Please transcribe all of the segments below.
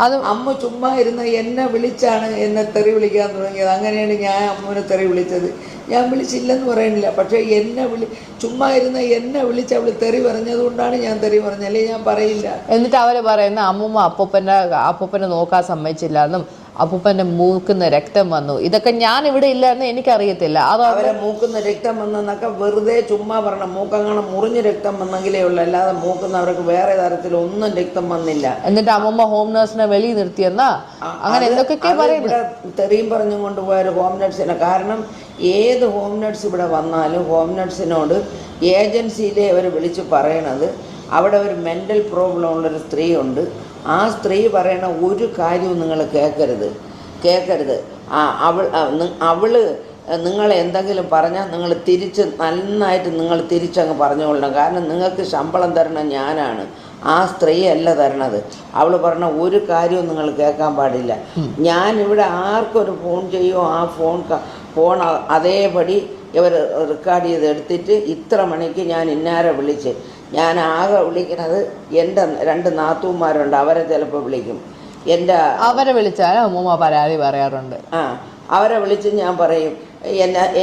അത് അമ്മ ചുമ്മാ ഇരുന്ന് എന്നെ വിളിച്ചാണ് എന്നെ തെറി വിളിക്കാൻ തുടങ്ങിയത്. അങ്ങനെയാണ് ഞാൻ അമ്മുവിനെ തെറി വിളിച്ചത്. ഞാൻ വിളിച്ചില്ലെന്ന് പറയുന്നില്ല, പക്ഷേ ചുമ്മാ ഇരുന്ന് എന്നെ വിളിച്ച് അവൾ തെറി പറഞ്ഞതുകൊണ്ടാണ് ഞാൻ തെറി പറഞ്ഞത്, അല്ലെങ്കിൽ ഞാൻ പറയില്ല. എന്നിട്ട് അവര് പറയുന്ന അമ്മൂമ്മ അപ്പൂപ്പനെ നോക്കാൻ സമ്മതിച്ചില്ല എന്നും അപ്പൂപ്പന്റെ മൂക്കുന്ന രക്തം വന്നു, ഇതൊക്കെ ഞാൻ ഇവിടെ ഇല്ലെന്ന് എനിക്കറിയത്തില്ല. അവരെ മൂക്കുന്ന രക്തം വന്നെന്നൊക്കെ വെറുതെ ചുമ്മാ പറയണം. മൂക്കങ്ങനെ മുറിഞ്ഞ് രക്തം വന്നെങ്കിലേ ഉള്ളൂ, അല്ലാതെ മൂക്കുന്നവർക്ക് വേറെ തരത്തിലൊന്നും രക്തം വന്നില്ല. എന്നിട്ട് അമ്മൂമ്മ ഹോം നഴ്സിനെ വെളിയിൽ നിർത്തിയെന്നാ അങ്ങനെ എന്തൊക്കെയൊക്കെ പറയുന്നത്. തെറിയും പറഞ്ഞും കൊണ്ടുപോയൊരു ഹോം നഴ്സിനെ. കാരണം ഏത് ഹോം നഴ്സ് ഇവിടെ വന്നാലും ഹോം നഴ്സിനോട് ഏജൻസിയിലെ അവർ വിളിച്ച് പറയണത് അവിടെ ഒരു മെൻ്റൽ പ്രോബ്ലം ഉള്ളൊരു സ്ത്രീ ഉണ്ട്, ആ സ്ത്രീ പറയണ ഒരു കാര്യവും നിങ്ങൾ കേൾക്കരുത്. അവള് നിങ്ങൾ എന്തെങ്കിലും പറഞ്ഞാൽ നിങ്ങൾ നന്നായിട്ട് നിങ്ങൾ തിരിച്ചങ്ങ് പറഞ്ഞുകൊള്ളണം. കാരണം നിങ്ങൾക്ക് ശമ്പളം തരണം ഞാനാണ്, ആ സ്ത്രീ അല്ല തരണത്. അവൾ പറഞ്ഞ ഒരു കാര്യവും നിങ്ങൾ കേൾക്കാൻ പാടില്ല. ഞാനിവിടെ ആർക്കൊരു ഫോൺ ചെയ്യുമോ ആ ഫോൺ അതേപടി ഇവർ റെക്കോർഡ് ചെയ്ത് എടുത്തിട്ട് ഇത്ര മണിക്ക് ഞാൻ ഇന്നാരെ വിളിച്ച്, ഞാൻ ആകെ വിളിക്കുന്നത് എൻ്റെ 2 നാത്തൂന്മാരുണ്ട്, അവരെ ചിലപ്പോൾ വിളിക്കും. അവരെ വിളിച്ചാൽ അമ്മൂമ്മ പരാതി പറയാറുണ്ട്. അവരെ വിളിച്ച് ഞാൻ പറയും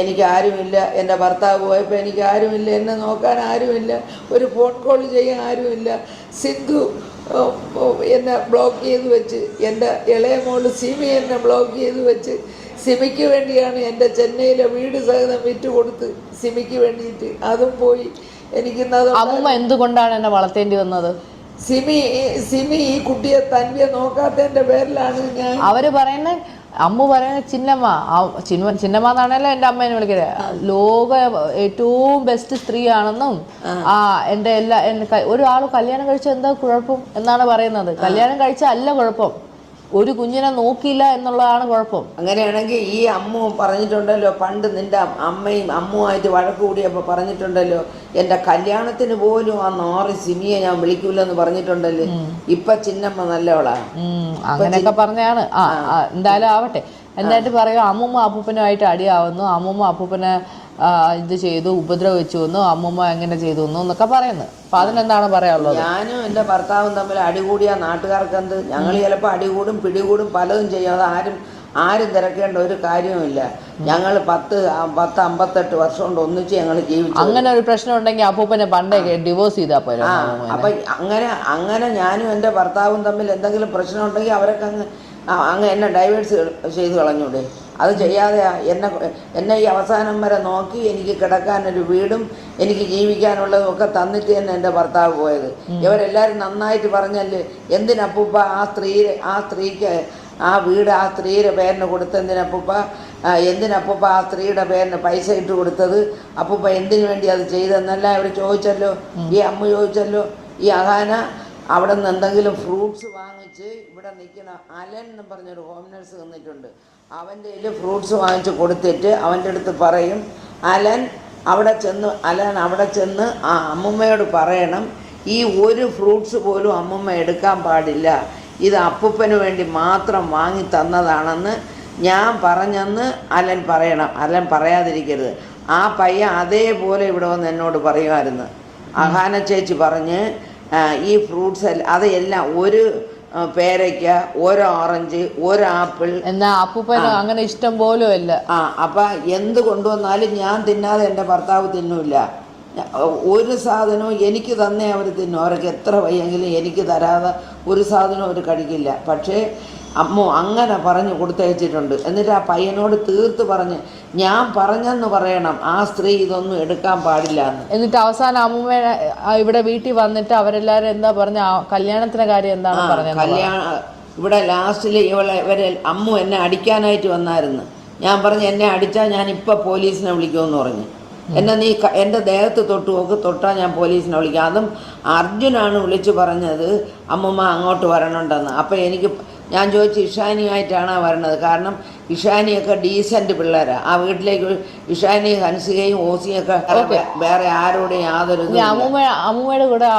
എനിക്ക് ആരുമില്ല, എൻ്റെ ഭർത്താവ് പോയപ്പോൾ എനിക്ക് ആരുമില്ല, എന്നെ നോക്കാൻ ആരുമില്ല, ഒരു ഫോൺ കോൾ ചെയ്യാൻ ആരുമില്ല. സിന്ധു എന്നെ ബ്ലോക്ക് ചെയ്ത് വെച്ച്, എൻ്റെ ഇളയ മോള് സിമി എന്നെ ബ്ലോക്ക് ചെയ്ത് വെച്ച്, സിമിക്ക് വേണ്ടിയാണ് എൻ്റെ ചെന്നൈയിലെ വീട് സഹിതം വിറ്റ് കൊടുത്ത് സിമിക്ക് വേണ്ടിയിട്ട്, അതും പോയി. അമ്മൂമ്മ എന്തുകൊണ്ടാണ് എന്നെ വളർത്തേണ്ടി വന്നത്? സിമി ഈ കുട്ടിയെ തൻവിയെ നോക്കാത്തതിൻ്റെ പേരിലാണ്. അവര് പറയുന്ന അമ്മ പറയുന്ന ചിന്നമ്മ എന്നാണല്ലോ എൻ്റെ അമ്മേനെ വിളിക്കുന്നത്, ലോക ഏറ്റവും ബെസ്റ്റ് സ്ത്രീയാണെന്നും എൻ്റെ ഒരാൾ കല്യാണം കഴിച്ച എന്താ കുഴപ്പം എന്നാണ് പറയുന്നത്. കല്യാണം കഴിച്ച അല്ല കുഴപ്പം, ഒരു കുഞ്ഞിനെ നോക്കിയില്ല എന്നുള്ളതാണ് കുഴപ്പം. അങ്ങനെയാണെങ്കിൽ ഈ അമ്മു പറഞ്ഞിട്ടുണ്ടല്ലോ, പണ്ട് നിന്റെ അമ്മയും അമ്മുമായിട്ട് വഴക്ക് കൂടിയപ്പോൾ പറഞ്ഞിട്ടുണ്ടല്ലോ, എൻ്റെ കല്യാണത്തിന് പോലും ആ 4 സിമിയെ ഞാൻ വിളിക്കൂലെന്ന് പറഞ്ഞിട്ടുണ്ടല്ലോ. ഇപ്പൊ ചിന്നമ്മ നല്ലവളാ. അങ്ങനെയൊക്കെ പറഞ്ഞാണ്. എന്തായാലും ആവട്ടെ. എന്തായിട്ട് പറയുക, അമ്മൂമ്മ അപ്പൂപ്പനുമായിട്ട് അടിയാവുന്നു, അമ്മൂമ്മ അപ്പൂപ്പനെ ഇത് ചെയ്തു, ഉപദ്രവിച്ചു എന്നു, അമ്മൂമ്മ എങ്ങനെ ചെയ്തു എന്നൊക്കെ പറയുന്നത്. അപ്പൊ അതിനെന്താണ് പറയാനുള്ളത്? ഞാനും എൻ്റെ ഭർത്താവും തമ്മിൽ അടികൂടിയ നാട്ടുകാർക്ക് എന്ത്, ഞങ്ങൾ ചിലപ്പോൾ അടികൂടും പിടികൂടും പലതും ചെയ്യും. അത് ആരും തിരക്കേണ്ട ഒരു കാര്യവുമില്ല. ഞങ്ങൾ 10-58 വർഷം കൊണ്ട് ഒന്നിച്ച് ഞങ്ങൾ ജീവിച്ചു. അങ്ങനെ ഒരു പ്രശ്നം ഉണ്ടെങ്കിൽ അപ്പൂപ്പനെ പണ്ടേ ഡിവോഴ്സ് ചെയ്താൽ പോലും. അപ്പം അങ്ങനെ ഞാനും എൻ്റെ ഭർത്താവും തമ്മിൽ എന്തെങ്കിലും പ്രശ്നം ഉണ്ടെങ്കിൽ അവരൊക്കെ അങ്ങ് എന്നെ ഡൈവേഴ്സ് ചെയ്ത് കളഞ്ഞൂടെ? അത് ചെയ്യാതെ എന്നെ ഈ അവസാനം വരെ നോക്കി എനിക്ക് കിടക്കാനൊരു വീടും എനിക്ക് ജീവിക്കാനുള്ളതും ഒക്കെ തന്നിട്ട് തന്നെ എൻ്റെ ഭർത്താവ് പോയത്. ഇവരെല്ലാവരും നന്നായിട്ട് പറഞ്ഞല്ലേ, എന്തിനപ്പൂപ്പ ആ സ്ത്രീക്ക് ആ വീട് ആ സ്ത്രീയുടെ പേരിന് കൊടുത്തെന്തിനപ്പൂപ്പ, എന്തിനപ്പൂപ്പ ആ സ്ത്രീയുടെ പേരിന് പൈസ ഇട്ട് കൊടുത്തത്, അപ്പൂപ്പ എന്തിനു വേണ്ടി അത് ചെയ്തെന്നെല്ലാം അവർ ചോദിച്ചല്ലോ. ഈ അമ്മ ചോദിച്ചല്ലോ. ഈ അഹാന അവിടെ നിന്ന് എന്തെങ്കിലും ഫ്രൂട്ട്സ് വാങ്ങിച്ച് ഇവിടെ നിൽക്കുന്ന അലൻ എന്ന് പറഞ്ഞൊരു ഹോം നഴ്സ് നിന്നിട്ടുണ്ട്, അവൻ്റെ കയ്യിൽ ഫ്രൂട്ട്സ് വാങ്ങിച്ച് കൊടുത്തിട്ട് അവൻ്റെ അടുത്ത് പറയും, അലൻ അവിടെ ചെന്ന് ആ അമ്മുമ്മയോട് പറയണം, ഈ ഒരു ഫ്രൂട്ട്സ് പോലും അമ്മുമ്മ എടുക്കാൻ പാടില്ല, ഇത് അപ്പൂപ്പന് വേണ്ടി മാത്രം വാങ്ങി തന്നതാണെന്ന് ഞാൻ പറഞ്ഞെന്ന് അലൻ പറയണം. അലൻ പറയാതിരിക്കരുത്. ആ പയ്യൻ അതേപോലെ ഇവിടെ വന്ന് എന്നോട് പറയുമായിരുന്നു. അഹാന ചേച്ചി പറഞ്ഞ് ഈ ഫ്രൂട്ട്സ് അതെല്ലാം ഒരു പേരയ്ക്ക, ഒരു ഓറഞ്ച്, ഒരു ആപ്പിൾ, എന്നാ അപ്പൂപ്പന് അങ്ങനെ ഇഷ്ടം പോലും ഇല്ല. അപ്പൊ എന്ത് കൊണ്ടുവന്നാലും ഞാൻ തിന്നാതെ എൻ്റെ ഭർത്താവ് തിന്നൂല്ല. ഒരു സാധനവും എനിക്ക് തന്നെ അവർ തിന്നും. അവർക്ക് എത്ര വയ്യെങ്കിലും എനിക്ക് തരാതെ ഒരു സാധനവും അവർ കഴിക്കില്ല. പക്ഷേ അമ്മ അങ്ങനെ പറഞ്ഞു കൊടുത്തയച്ചിട്ടുണ്ട്. എന്നിട്ട് ആ പയ്യനോട് തീർത്ത് പറഞ്ഞ് ഞാൻ പറഞ്ഞെന്ന് പറയണം, ആ സ്ത്രീ ഇതൊന്നും എടുക്കാൻ പാടില്ല എന്ന്. എന്നിട്ട് അവസാനം അമ്മൂമ്മ ഇവിടെ വീട്ടിൽ വന്നിട്ട് അവരെല്ലാരും എന്താ പറഞ്ഞ, കല്യാണത്തിന്റെ കാര്യം എന്താണ് പറഞ്ഞത്? ഇവിടെ ലാസ്റ്റിൽ ഇവരെ അമ്മു എന്നെ അടിക്കാനായിട്ട് വന്നായിരുന്നു. ഞാൻ പറഞ്ഞു, എന്നെ അടിച്ചാൽ ഞാൻ ഇപ്പം പോലീസിനെ വിളിക്കുമെന്ന് പറഞ്ഞു. എന്നെ നീ എൻ്റെ ദേഹത്ത് തൊട്ടാൽ ഞാൻ പോലീസിനെ വിളിക്കാം. അതും അർജുനാണ് വിളിച്ച് പറഞ്ഞത് അമ്മുമ്മ അങ്ങോട്ട് വരണുണ്ടെന്ന്. അപ്പം ഞാൻ ചോദിച്ചു, ഇഷാനിയായിട്ടാണ് വരണത്? കാരണം ഇഷാനിയൊക്കെ ഡീസൻറ്റ് പിള്ളേരാണ്. ആ വീട്ടിലേക്ക് ഇഷാനി, ഹൻസികയും ഓസിയൊക്കെ വേറെ ആരോടും യാതൊരു അമ്മൂമ്മയുടെ കൂടെ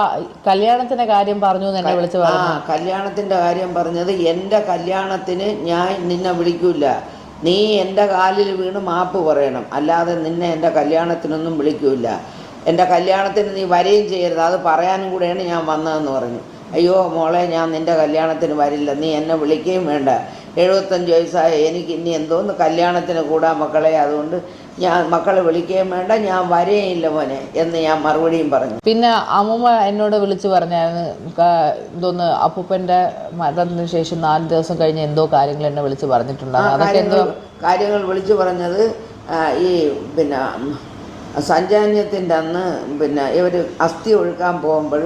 കല്യാണത്തിന്റെ കാര്യം പറഞ്ഞു എന്നെ വിളിച്ച് പറഞ്ഞു. കല്യാണത്തിൻ്റെ കാര്യം പറഞ്ഞത്, എൻ്റെ കല്യാണത്തിന് ഞാൻ നിന്നെ വിളിക്കൂല, നീ എൻ്റെ കാലിൽ വീണ് മാപ്പ് പറയണം, അല്ലാതെ നിന്നെ എൻ്റെ കല്യാണത്തിനൊന്നും വിളിക്കൂല, എൻ്റെ കല്യാണത്തിന് നീ വരികയും ചെയ്യരുത്, അത് പറയാനും കൂടെയാണ് ഞാൻ വന്നതെന്ന് പറഞ്ഞു. അയ്യോ മോളെ ഞാൻ നിൻ്റെ കല്യാണത്തിന് വരില്ല, നീ എന്നെ വിളിക്കുകയും വേണ്ട, 75 വയസ്സായ എനിക്ക് ഇനി എന്തോന്ന് കല്യാണത്തിന് കൂടാ മക്കളെ, അതുകൊണ്ട് ഞാൻ മക്കളെ വിളിക്കുകയും വേണ്ട, ഞാൻ വരേയില്ല മോനെ എന്ന് ഞാൻ മറുപടിയും പറഞ്ഞു. പിന്നെ അമ്മൂമ്മ എന്നോട് വിളിച്ച് പറഞ്ഞായിരുന്നു എന്തോന്ന് അപ്പൂപ്പൻ്റെ മരണത്തിന് ശേഷം 4 ദിവസം കഴിഞ്ഞ് എന്തോ കാര്യങ്ങൾ എന്നെ വിളിച്ച് പറഞ്ഞിട്ടുണ്ടായിരുന്നു. അതൊക്കെ എന്തോ കാര്യങ്ങൾ വിളിച്ചു പറഞ്ഞത് ഈ പിന്നെ സഞ്ചാന്യത്തിൻ്റെ അന്ന് പിന്നെ ഇവർ അസ്ഥി ഒഴുക്കാൻ പോകുമ്പോൾ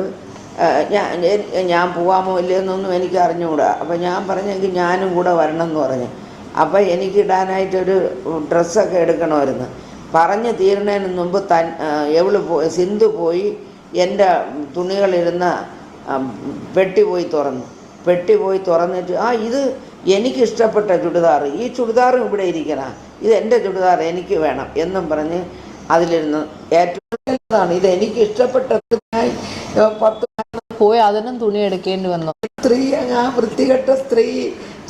ഞാൻ പോവാമോ ഇല്ലയെന്നൊന്നും എനിക്ക് അറിഞ്ഞുകൂടാ. അപ്പോൾ ഞാൻ പറഞ്ഞെങ്കിൽ ഞാനും കൂടെ വരണം എന്ന് പറഞ്ഞു. അപ്പോൾ എനിക്കിടാനായിട്ടൊരു ഡ്രസ്സൊക്കെ എടുക്കണമായിരുന്നു. പറഞ്ഞ് തീരുന്നതിന് മുമ്പ് സിന്ധു പോയി എൻ്റെ തുണികളിരുന്ന പെട്ടി പോയി തുറന്നിട്ട് ഇത് എനിക്കിഷ്ടപ്പെട്ട ചുടിദാർ, ഈ ചുടിദാറും ഇവിടെ ഇരിക്കണം, ഇത് എൻ്റെ ചുടിദാർ എനിക്ക് വേണം എന്നും പറഞ്ഞ് അതിലിരുന്ന് ഏറ്റവും ഇത് എനിക്ക് ഇഷ്ടപ്പെട്ട 10 പോയി അതിനും തുണി എടുക്കേണ്ടി വന്നു. സ്ത്രീ ആ വൃത്തികെട്ട സ്ത്രീ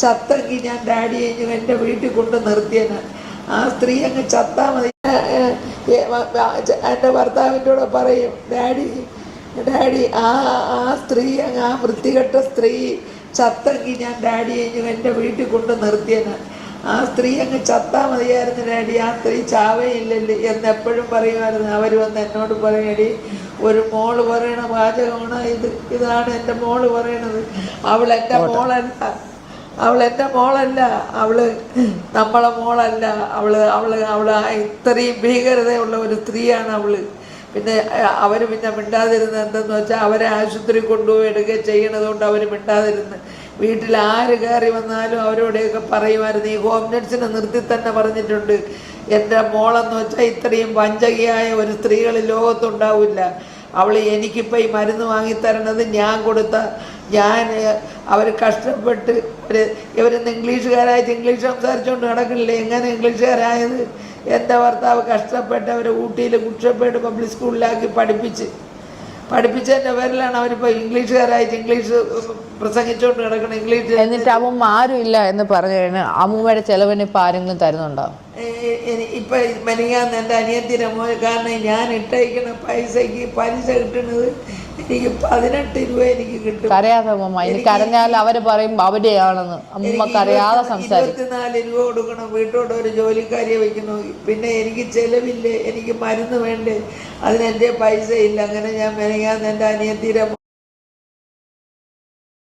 ചത്തെങ്കിൽ ഞാൻ ഡാഡി എൻ്റെ വീട്ടിൽ കൊണ്ട് നിർത്തിയന. ആ സ്ത്രീ അങ്ങ് ചത്താൽ മതി. എൻ്റെ ഭർത്താവിൻ്റെ കൂടെ പറയും, ഡാഡി ആ സ്ത്രീ അങ്ങ് ആ വൃത്തികെട്ട സ്ത്രീ ചത്തെങ്കിൽ ഞാൻ ഡാഡി എൻ്റെ വീട്ടിൽ കൊണ്ട് നിർത്തിയന. ആ സ്ത്രീ അങ്ങ് ചത്താൽ മതിയായിരുന്നു ഡാഡി, ആ സ്ത്രീ ചാവേയില്ലല്ലേ എന്നെപ്പോഴും പറയുമായിരുന്നു. അവർ വന്ന് എന്നോട് പറയടി, ഒരു മോള് പറയണ വാചകമാണ് ഇതാണ് എൻ്റെ മോള് പറയണത്. അവൾ എൻ്റെ മോളല്ല, അവള് നമ്മളെ മോളല്ല, അവള് ഇത്രയും ഭീകരതയുള്ള ഒരു സ്ത്രീയാണ് അവള്. പിന്നെ അവർ പിന്നെ മിണ്ടാതിരുന്നത് എന്തെന്ന് വെച്ചാൽ അവരെ ആശുപത്രി കൊണ്ടുപോയി എടുക്കുക ചെയ്യണതുകൊണ്ട് അവർ മിണ്ടാതിരുന്ന്. വീട്ടിൽ ആര് കയറി വന്നാലും അവരോടെയൊക്കെ പറയുമായിരുന്നു. ഈ ഹോം നഴ്സിനെ നിർത്തി തന്നെ പറഞ്ഞിട്ടുണ്ട്, എൻ്റെ മോളെന്ന് വെച്ചാൽ ഇത്രയും വഞ്ചകിയായ ഒരു സ്ത്രീകൾ ലോകത്തുണ്ടാവില്ല. അവൾ എനിക്കിപ്പോൾ ഈ മരുന്ന് വാങ്ങിത്തരണത് അവർ കഷ്ടപ്പെട്ട് ഇവരിന്ന് ഇംഗ്ലീഷുകാരായിട്ട് ഇംഗ്ലീഷ് സംസാരിച്ചുകൊണ്ട് നടക്കണില്ലേ. എങ്ങനെ ഇംഗ്ലീഷുകാരായത്? എൻ്റെ ഭർത്താവ് കഷ്ടപ്പെട്ട് അവരെ ഊട്ടിയിൽ കുട്ടപ്പേട്ട് പബ്ലിക് സ്കൂളിലാക്കി പഠിപ്പിച്ചതിൻ്റെ പേരിലാണ് അവരിപ്പോൾ ഇംഗ്ലീഷുകാരായിട്ട് ഇംഗ്ലീഷ് പ്രസംഗിച്ചുകൊണ്ട് കിടക്കണം. ഇംഗ്ലീഷ് എന്നിട്ട് അമ്മൂമ്മ ആരും ഇല്ല എന്ന് പറഞ്ഞു കഴിഞ്ഞാൽ അമ്മൂമ്മയുടെ ചെലവിന് ഇപ്പം ആരെങ്കിലും തരുന്നുണ്ടോ? ഇപ്പം മെനിങ്ങാന്ന് എൻ്റെ അനിയത്തിൻ്റെ മോൻ, കാരണം ഞാൻ ഇട്ടയക്കണ പൈസയ്ക്ക് പലിശ കിട്ടുന്നത് എനിക്ക് 18 രൂപ എനിക്ക് കിട്ടും. കരയാതെ അമ്മൂമ്മ, എനിക്ക് അറിഞ്ഞാൽ അവര് പറയും അവിടെയാണെന്ന്. അമ്മൂമ്മക്ക് അറിയാതെ സംസാരിക്കും. 24 രൂപ കൊടുക്കണം, വീട്ടോട് ഒരു ജോലിക്കാരിയെ വയ്ക്കുന്നു. പിന്നെ എനിക്ക് ചെലവില്ലേ, എനിക്ക് മരുന്ന് വേണ്ടേ, അതിനെൻ്റെ പൈസ ഇല്ല. അങ്ങനെ ഞാൻ മെനിങ്ങാന്ന് എൻ്റെ അനിയത്തിൻ്റെ